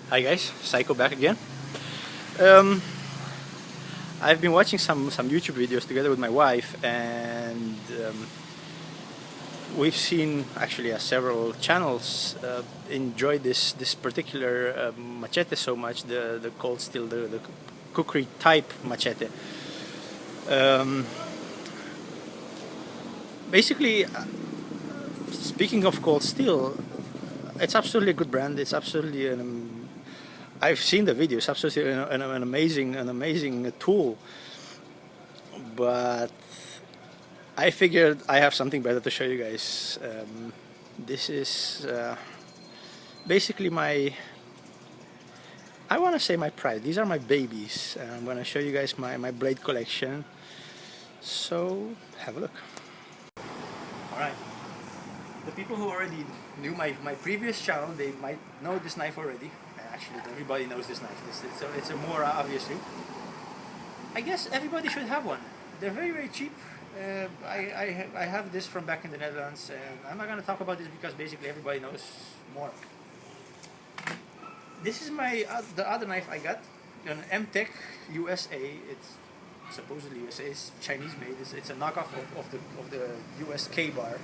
Hi guys, Xyco back again. Um, I've been watching some YouTube videos together with my wife, and we've seen actually several channels enjoy this particular machete so much, the cold steel, the cookery type machete. Um, basically, speaking of cold steel, it's absolutely a good brand. It's absolutely I've seen the video. It's absolutely an amazing tool. But I figured I have something better to show you guys. This is basically I want to say my pride. These are my babies. I'm going to show you guys my blade collection. So have a look. Alright. The people who already knew my previous channel, they might know this knife already. Actually, everybody knows this knife. It's a more obviously. I guess everybody should have one. They're very cheap. I have this from back in the Netherlands, and I'm not going to talk about this because basically everybody knows more. This is my the other knife I got, an MTech USA. It's supposedly USA. It's Chinese made. It's a knockoff of the US K-bar.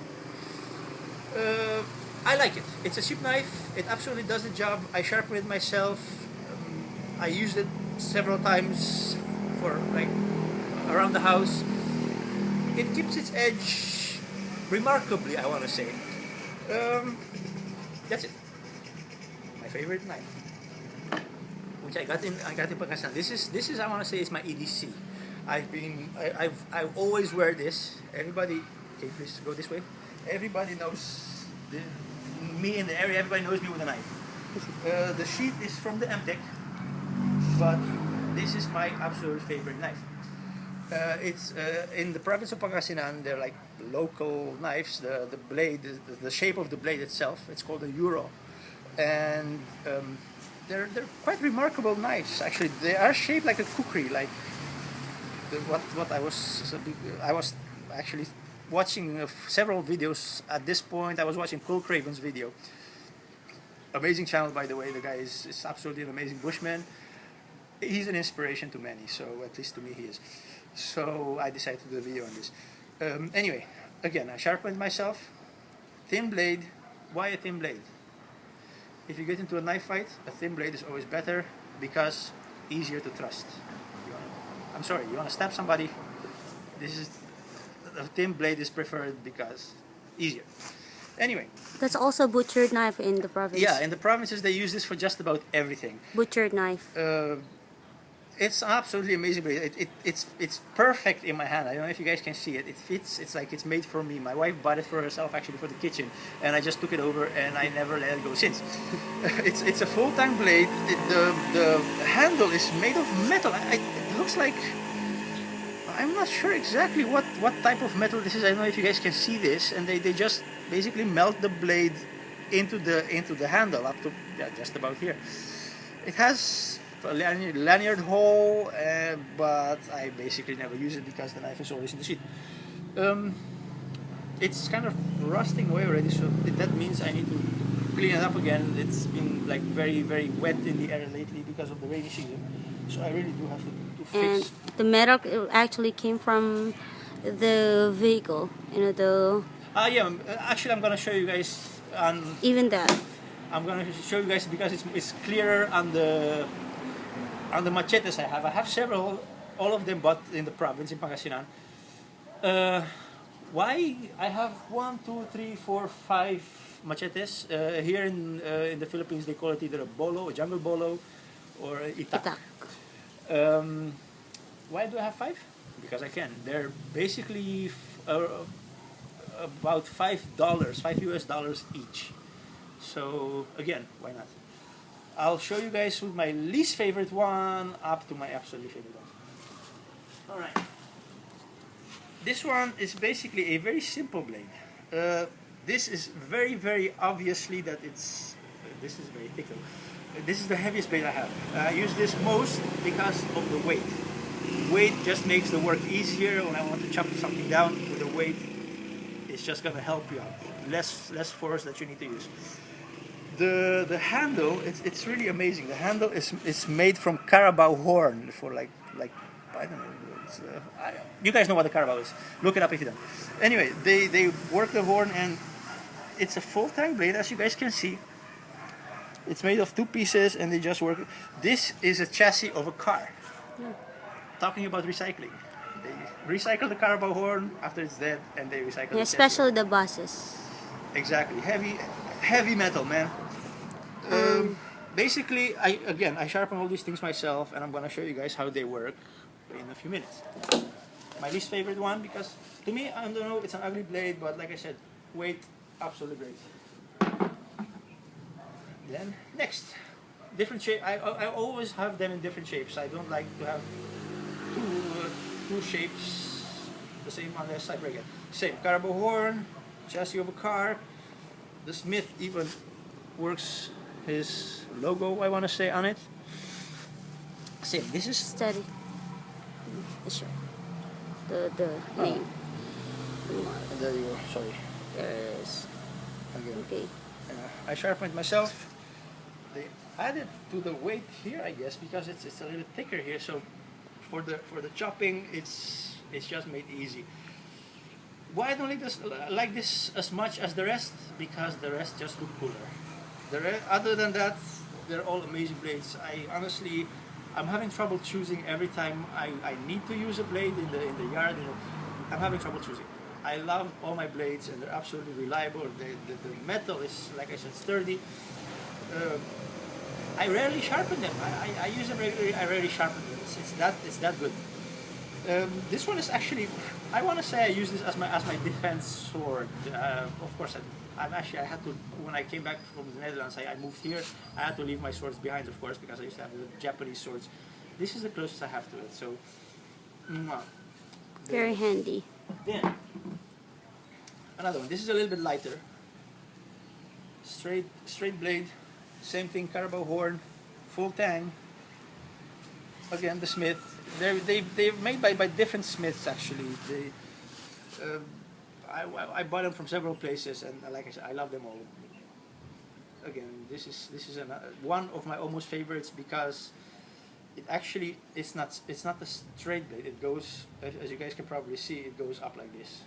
I like it. It's a cheap knife. It absolutely does the job. I sharpen it myself. I used it several times for like around the house. It keeps its edge remarkably, I want to say. That's it. My favorite knife, which I got in Pakistan. This is I want to say is my EDC. I've always wear this. Everybody, okay, please go this way. Everybody knows me in the area. Everybody knows me with a knife. The sheath is from the MTech, but this is my absolute favorite knife. It's in the province of Pangasinan. They're like local knives. The blade, the shape of the blade itself, it's called a euro, and they're quite remarkable knives. Actually, they are shaped like a kukri, like what I was actually watching several videos at this point. I was watching Cole Craven's video. Amazing channel, by the way. The guy is absolutely an amazing bushman. He's an inspiration to many, so at least to me he is. So I decided to do a video on this. Anyway, again, I sharpened myself. Thin blade. Why a thin blade? If you get into a knife fight, a thin blade is always better because easier to trust. I'm sorry, you want to stab somebody, a thin blade is preferred because easier. Anyway. That's also butchered knife in the province. Yeah, in the provinces they use this for just about everything. Butchered knife. It's absolutely amazing blade. It's perfect in my hand. I don't know if you guys can see it. It fits. It's like it's made for me. My wife bought it for herself, actually, for the kitchen, and I just took it over and I never let it go since. It's a full-time blade. The handle is made of metal. It looks like, I'm not sure exactly what type of metal this is. I don't know if you guys can see this, and they just basically melt the blade into the handle up to just about here. It has a lanyard hole, but I basically never use it because the knife is always in the sheath. It's kind of rusting away already, so that means I need to clean it up again. It's been like very wet in the air lately because of the rainy season, so I really do have to fix. And the metal actually came from the vehicle, yeah, actually I'm gonna show you guys even that. I'm gonna show you guys because it's clearer on the machetes I have. I have several, all of them bought in the province in Pangasinan. Why? I have 1, 2, 3, 4, 5 machetes. Here in the Philippines they call it either a bolo, a jungle bolo, or a itak. Why do I have 5? Because I can. They're basically about $5 US each. So again, why not? I'll show you guys with my least favorite one up to my absolutely favorite one. Alright. This one is basically a very simple blade. This is very obviously that this is very thick. This is the heaviest blade I have. I use this most because of the weight. Weight just makes the work easier when I want to chop something down with the weight. It's just going to help you out. Less force that you need to use. The handle, it's really amazing. The handle is made from carabao horn for like I don't know. It's, you guys know what the carabao is. Look it up if you don't. Anyway, they work the horn, and it's a full tang blade, as you guys can see. It's made of two pieces, and they just work. This is a chassis of a car. Talking about recycling, they recycle the carabao horn after it's dead, and they recycle Yeah, the chassis. especially the buses. Exactly, heavy metal, man. Basically, I sharpen all these things myself, and I'm gonna show you guys how they work in a few minutes. My least favorite one, because to me, I don't know, it's an ugly blade, but like I said, weight, absolutely great. Then next, different shape. I always have them in different shapes. I don't like to have two shapes the same unless I break it. Same carabao horn, chassis of a car. The smith even works his logo, I want to say, on it. Same. This is Steady. Sure. The name. There you go. Sorry. There it is. Again. Okay. I sharpened it myself. They added to the weight here, I guess, because it's a little thicker here. So for the chopping, it's just made easy. Why I don't like this as much as the rest? Because the rest just look cooler. Other than that, they're all amazing blades. I'm having trouble choosing every time I need to use a blade in the yard. You know, I'm having trouble choosing. I love all my blades, and they're absolutely reliable. The metal is, like I said, sturdy. I rarely sharpen them. I use them regularly. I rarely sharpen them. It's that good. This one is actually, I want to say I use this as my defense sword. Of course, I had to, when I came back from the Netherlands, I moved here. I had to leave my swords behind, of course, because I used to have the Japanese swords. This is the closest I have to it. So, Very handy. then another one. This is a little bit lighter. Straight blade. Same thing. Carabao horn, full tang. Again, the smith. They're made by different smiths actually. I bought them from several places, and like I said, I love them all. Again, this is one of my almost favorites because it actually it's not a straight blade. It goes, as you guys can probably see, it goes up like this.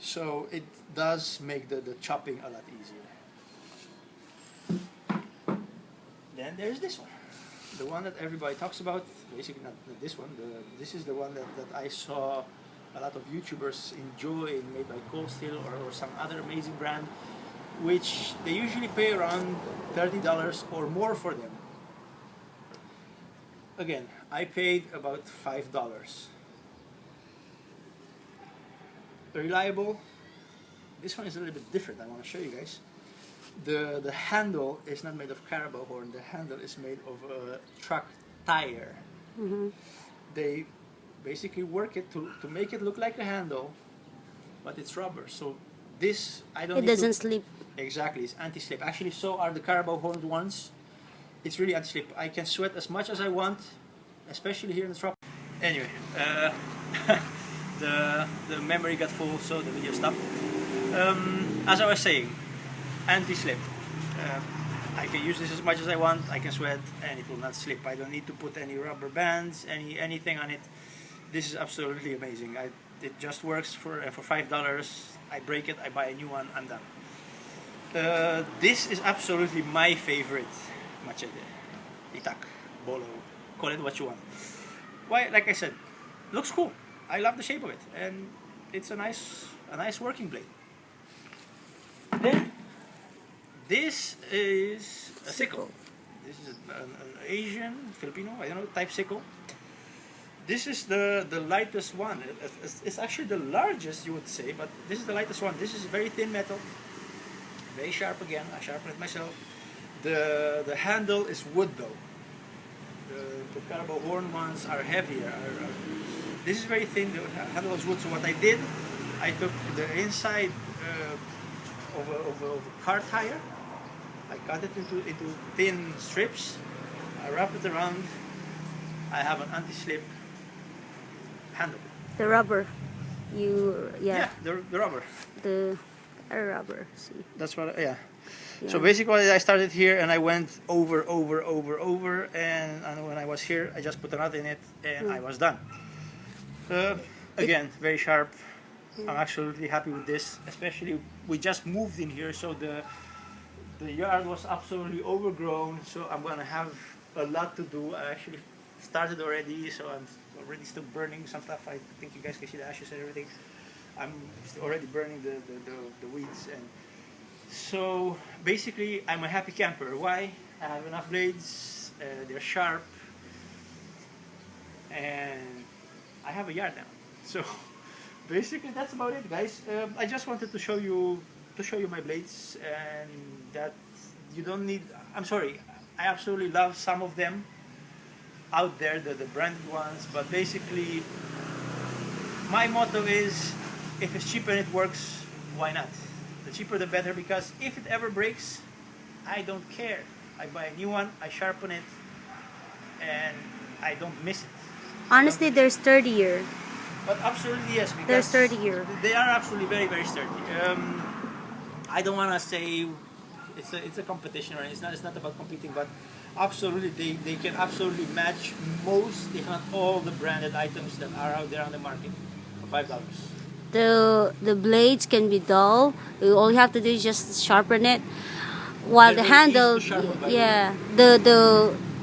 So it does make the chopping a lot easier. Then there's this one. The one that everybody talks about, basically not this one, this is the one that I saw a lot of YouTubers enjoy, made by Cold Steel or some other amazing brand, which they usually pay around $30 or more for them. Again, I paid about $5. Reliable. This one is a little bit different. I want to show you guys. The handle is not made of carabao horn. The handle is made of a truck tire. They basically work it to make it look like a handle, but it's rubber. So this, I don't. It doesn't slip. Exactly, it's anti-slip. Actually, so are the carabao horned ones. It's really anti-slip. I can sweat as much as I want, especially here in the truck. Anyway, the memory got full, so the video stopped. As I was saying, anti-slip. I can use this as much as I want. I can sweat, and it will not slip. I don't need to put any rubber bands, anything on it. This is absolutely amazing. It just works for $5. I break it, I buy a new one, I'm done. This is absolutely my favorite machete. Itak, bolo, call it what you want. Why? Like I said, looks cool. I love the shape of it, and it's a nice working blade. Then this is a Xyco. This is an Asian, Filipino, I don't know, type Xyco. This is the lightest one. It's actually the largest, you would say, but this is the lightest one. This is very thin metal, very sharp again. I sharpen it myself. The handle is wood though. The carabao horn ones are heavier. This is very thin. The handle is wood. So what I did, I took the inside of a car tire. I cut it into thin strips. I wrap it around. I have an anti-slip handle. The rubber. Yeah, the rubber. The rubber. See. That's what. Yeah. So basically, I started here and I went over, and when I was here, I just put a nut in it and I was done. Again, very sharp. I'm absolutely happy with this. Especially, we just moved in here, so the yard was absolutely overgrown. So I'm gonna have a lot to do. I actually started already, so I'm already still burning some stuff. I think you guys can see the ashes and everything. I'm already burning the weeds, and so basically I'm a happy camper. Why? I have enough blades, they're sharp, and I have a yard now. So basically that's about it, guys. I just wanted to show you my blades, and that you don't need. I'm sorry, I absolutely love some of them out there, the branded ones, but basically my motto is, if it's cheap and it works, why not? The cheaper the better, because if it ever breaks, I don't care. I buy a new one, I sharpen it, and I don't miss it. Honestly, they're sturdier. But absolutely yes, because They're sturdier. they are absolutely very, very sturdy. I don't want to say it's a competition, or it's not about competing, but absolutely they can absolutely match most, if not all, the branded items that are out there on the market for $5. The blades can be dull. All you have to do is just sharpen it. While They're the very handle, easy to sharpen, by the way. yeah,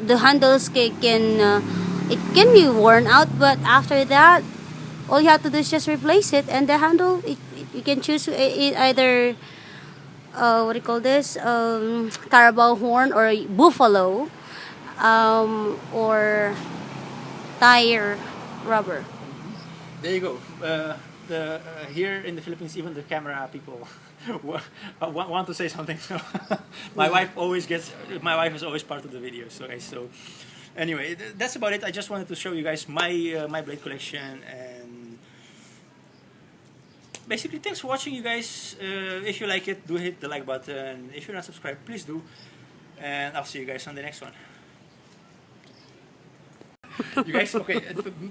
the handles can it can be worn out, but after that, all you have to do is just replace it, and the handle you can choose either what do you call this, carabao horn or buffalo, or tire rubber. There you go. Here in the Philippines, even the camera people want to say something. So my wife is always part of the video. So anyway, that's about it. I just wanted to show you guys my blade collection, and basically thanks for watching, you guys. If you like it, do hit the like button. If you're not subscribed, please do, and I'll see you guys on the next one. You guys, okay,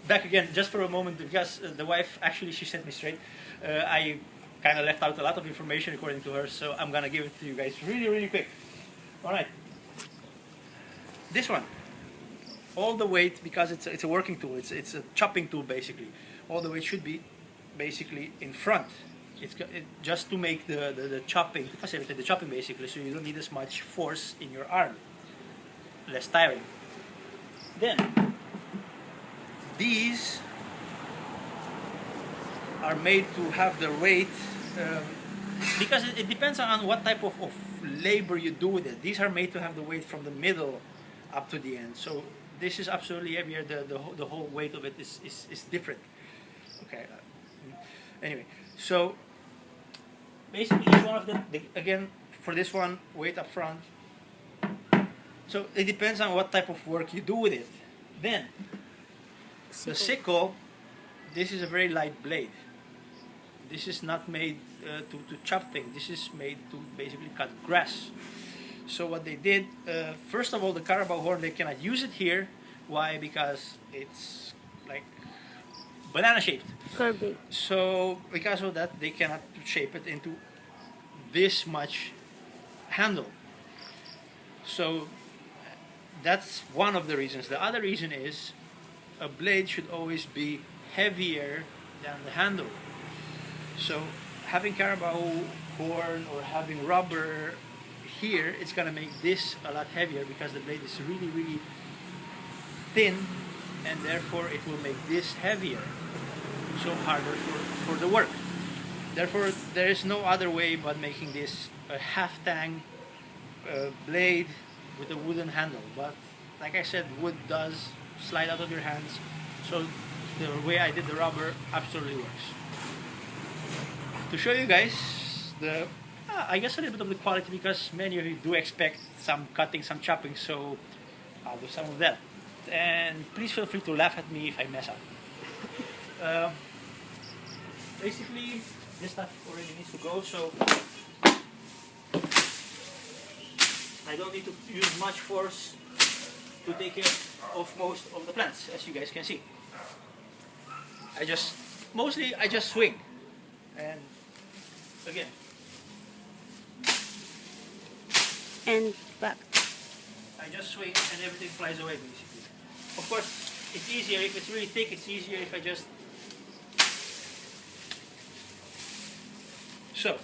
back again just for a moment, because the wife, actually, she set me straight. I kind of left out a lot of information according to her, so I'm gonna give it to you guys really, really quick. Alright, this one, all the weight, because it's a working tool, it's a chopping tool basically, all the weight should be basically in front. It's just to make the chopping, to facilitate the chopping basically, so you don't need as much force in your arm, less tiring. Then these are made to have the weight, because it depends on what type of labor you do with it. These are made to have the weight from the middle up to the end. So this is absolutely heavier. The whole weight of it is different. Okay. Anyway, so basically each one of them, again, for this one, weight up front. So it depends on what type of work you do with it. Then the Xyco, this is a very light blade. This is not made to chop things. This is made to basically cut grass. So what they did, first of all, the carabao horn, they cannot use it here. Why? Because it's like banana shaped. Curvy. So because of that, they cannot shape it into this much handle. So that's one of the reasons. The other reason is a blade should always be heavier than the handle. So having carabao horn or having rubber here, it's gonna make this a lot heavier, because the blade is really, really thin, and therefore it will make this heavier, so harder for the work. Therefore, there is no other way but making this a half-tang blade with a wooden handle. But like I said, wood does slide out of your hands, so the way I did the rubber absolutely works. To show you guys I guess a little bit of the quality, because many of you do expect some cutting, some chopping, so I'll do some of that. And please feel free to laugh at me if I mess up. Basically, this stuff already needs to go, so I don't need to use much force to take care of most of the plants, as you guys can see. I just swing, and again, and back. I just swing and everything flies away basically. Of course, it's easier if it's really thick. It's easier if I just... So,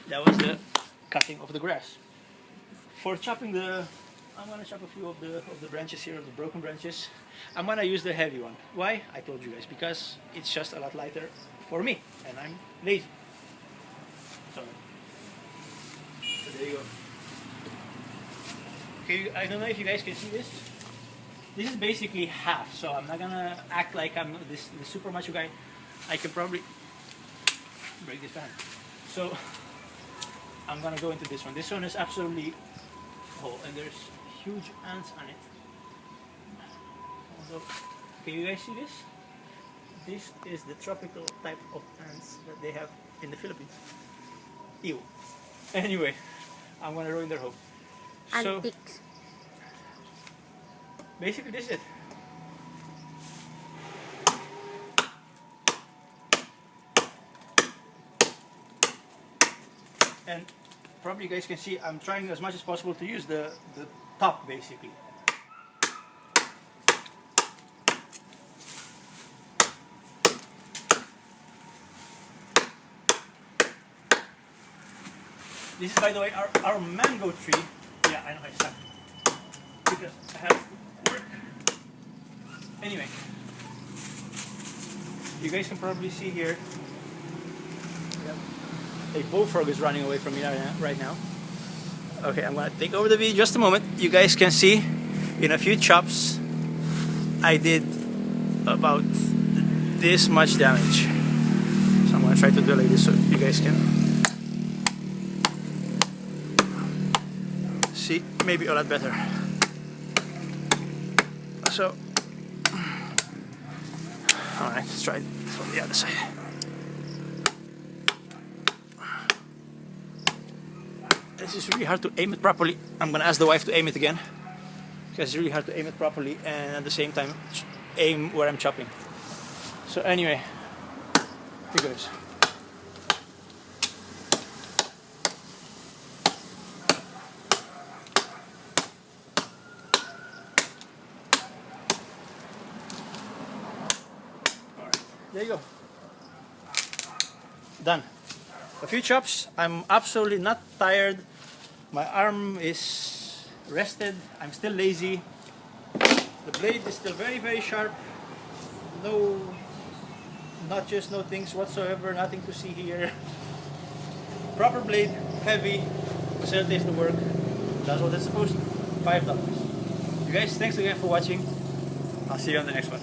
that was the cutting of the grass. For chopping the... I'm gonna chop a few of the branches here, of the broken branches. I'm gonna use the heavy one. Why? I told you guys, because it's just a lot lighter for me, and I'm lazy. So there you go. Okay, I don't know if you guys can see this. This is basically half, so I'm not gonna act like I'm this super macho guy. I can probably break this pan. So I'm gonna go into this one. This one is absolutely whole, and there's huge ants on it. Also, can you guys see this? This is the tropical type of ants that they have in the Philippines. Ew. Anyway, I'm gonna ruin their hope. So Antiques. basically this is it. And probably you guys can see I'm trying as much as possible to use the top basically. This is, by the way, our mango tree. Yeah, I know I suck. Because I have work. Anyway, you guys can probably see here. Yep. A bullfrog is running away from me right now. Okay, I'm gonna take over the video just a moment. You guys can see in a few chops I did about this much damage. So I'm gonna try to do it like this so you guys can see maybe a lot better. So alright, let's try it from the other side. This is really hard to aim it properly. I'm gonna ask the wife to aim it again, because it's really hard to aim it properly and at the same time aim where I'm chopping. So anyway, here goes. Alright, there you go. Done. A few chops. I'm absolutely not tired. My arm is rested. I'm still lazy. The blade is still very, very sharp. No notches, no things whatsoever. Nothing to see here. Proper blade, heavy, facilitates the work. That's what it's supposed to. $5. You guys, thanks again for watching. I'll see you on the next one.